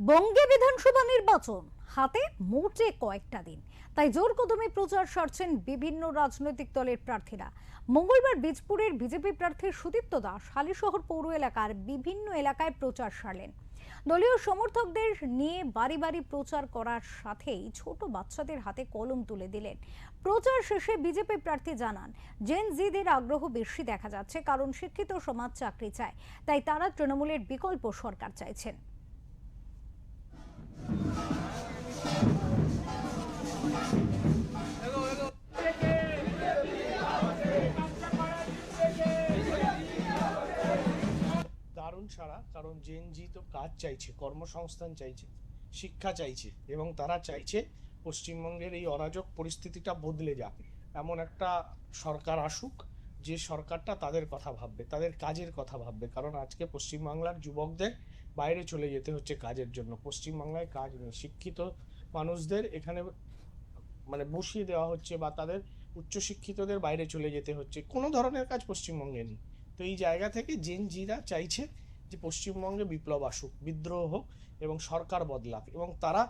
বঙ্গে বিধানসভা নির্বাচন হাতে মোটে কয়েকটা দিন, তাই জোর কদমে প্রচার সারছেন বিভিন্ন রাজনৈতিক দলের প্রার্থীরা। মঙ্গলবার বীজপুরের বিজেপি প্রার্থী সুদীপ্ত দাস হালিশহর পৌর এলাকার বিভিন্ন এলাকায় প্রচার সারলেন। দলীয় সমর্থকদের নিয়ে বাড়ি বাড়ি প্রচার করার সাথেই ছোট বাচ্চাদের হাতে কলম তুলে দিলেন। প্রচার শেষে বিজেপি প্রার্থী জানান, জেন জিদের আগ্রহ বেশি দেখা যাচ্ছে, কারণ শিক্ষিত সমাজ চাকরি চায়, তাই তারা তৃণমূলের বিকল্প সরকার চাইছেন। দারুণ সারা, কারণ জেনজি তো কাজ চাইছে, কর্মসংস্থান চাইছে, শিক্ষা চাইছে এবং তারা চাইছে পশ্চিমবঙ্গের এই অরাজক পরিস্থিতিটা বদলে যাক। এমন একটা সরকার আসুক যে সরকারটা তাদের কথা ভাববে, তাদের কাজের কথা ভাববে। কারণ আজকে পশ্চিমবাংলার যুবকদের বাইরে চলে যেতে হচ্ছে কাজের জন্য। পশ্চিমবাংলায় কাজ নেই, শিক্ষিত মানুষদের এখানে বসিয়ে দেওয়া হচ্ছে বা তাদের উচ্চশিক্ষিতদের বাইরে চলে যেতে হচ্ছে। কোনো ধরনের কাজ পশ্চিমবঙ্গে নেই। তো এই জায়গা থেকে জেনজিরা চাইছে যে পশ্চিমবঙ্গে বিপ্লব আসুক, বিদ্রোহ হোক এবং সরকার বদলাক। এবং তারা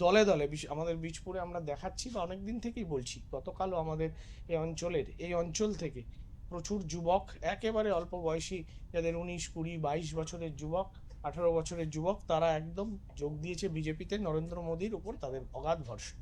দলে দলে আমাদের বীজপুরে আমরা দেখাচ্ছি বা অনেক দিন থেকেই বলছি, গতকালও আমাদের এই অঞ্চল থেকে প্রচুর যুবক, একেবারে অল্প বয়সী, যাদের 19, 20, 22 বছরের যুবক, 18 বছরের যুবক, তারা একদম যোগ দিয়েছে বিজেপিতে। নরেন্দ্র মোদীর উপর তাদের অগাধ ভরসা।